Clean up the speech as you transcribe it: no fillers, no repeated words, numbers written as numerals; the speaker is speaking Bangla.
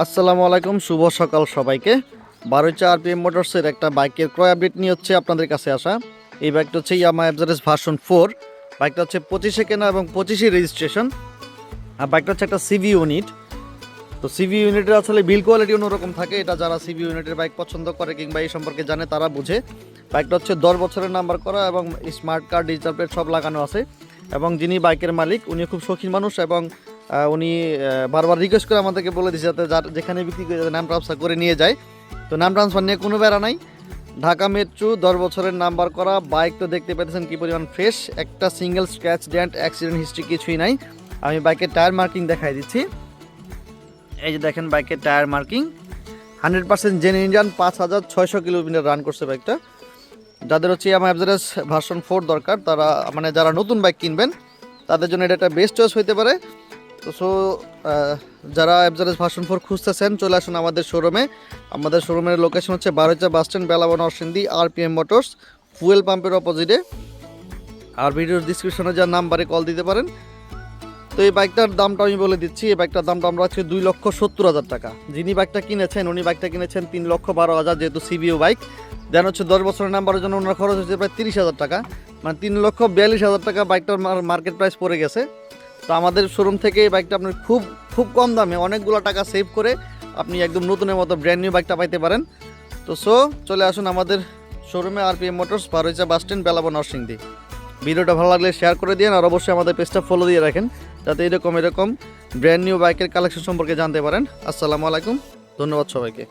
আসসালামু আলাইকুম, শুভ সকাল সবাইকে। 12 আরপিএম মোটরসের একটা বাইকের ক্রয় আপডেট নিয়ে হচ্ছে আপনাদের কাছে আসা। এই বাইকটা হচ্ছে ইয়ামাহা এফজেডএস ভার্সন 4। বাইকটা হচ্ছে 25-এ কেনা এবং 25-এ রেজিস্ট্রেশন। আর বাইকটা হচ্ছে একটা সিভি ইউনিট। তো সিভি ইউনিটের আসলে বিল কোয়ালিটি অন্যরকম থাকে। এটা যারা সিভি ইউনিটের বাইক পছন্দ করে কিংবা এই সম্পর্কে জানে তারা বুঝে। বাইকটা হচ্ছে 10 বছরের নাম্বার করা এবং স্মার্ট কার্ড, ডিজিটাল প্লেট সব লাগানো আছে। এবং যিনি বাইকের মালিক উনি খুব শৌখিন মানুষ এবং উনি বারবার রিকোয়েস্ট করে আমাদেরকে বলে দিচ্ছে যাতে যেখানে বিক্রি করে নাম ট্রান্সফার করে নিয়ে যায়। তো নাম ট্রান্সফার নিয়ে কোনো বেড়া নাই। ঢাকা মেট্রো, 10 বছরের নাম্বার করা বাইক। তো দেখতে পেতেছেন কি পরিমাণ ফ্রেশ, একটা single scratch, dent, accident history কিছুই নাই। আমি বাইকের টায়ার মার্কিং দেখাই দিচ্ছি। এই যে দেখেন বাইকের tyre marking 100% genuine engine, 5600 kilometre run করছে বাইকটা। যাদের হচ্ছে ইয়ামাহা এফজেডএস ভার্সন 4 দরকার, তারা মানে যারা নতুন বাইক কিনবেন তাদের জন্য এটা একটা বেস্ট চয়েস হতে পারে। তো যারা এফজেডএস ভার্সন 4 খুঁজতেছেন চলে আসুন আমাদের শোরুমে। আমাদের শোরুমের লোকেশন হচ্ছে 12 bus stand, Belabo Narsingdi, RPM motors, fuel পাম্পের অপোজিটে। আর ভিডিওর ডিসক্রিপশনে যার নাম্বারে কল দিতে পারেন। তো এই বাইকটার দামটা আমি বলে দিচ্ছি। এই বাইকটার দামটা আমরা আজকে 2,70,000 টাকা। যিনি বাইকটা কিনেছেন উনি বাইকটা কিনেছেন 3,12,000, যেহেতু সিবিও বাইক। দেন হচ্ছে 10 বছরের নাম্বারের জন্য ওনার খরচ হচ্ছে প্রায় 30,000 টাকা, মানে 3,42,000 টাকা বাইকটার মার্কেট প্রাইস পড়ে গেছে। তো আমাদের শোরুম থেকে এই বাইকটা আপনার খুব খুব কম দামে অনেকগুলো টাকা সেভ করে আপনি একদম নতুনের মতো ব্র্যান্ড নিউ বাইকটা পাইতে পারেন। তো চলে আসুন আমাদের শোরুমে, RPM motors, 12 bus stand, Belabo Narsingdi. ভিডিওটা ভালো লাগলে শেয়ার করে দিন আর অবশ্যই আমাদের পেজটা ফলো দিয়ে রাখেন যাতে এরকম ব্র্যান্ড নিউ বাইকের কালেকশন সম্পর্কে জানতে পারেন। আসসালামু আলাইকুম, ধন্যবাদ সবাইকে।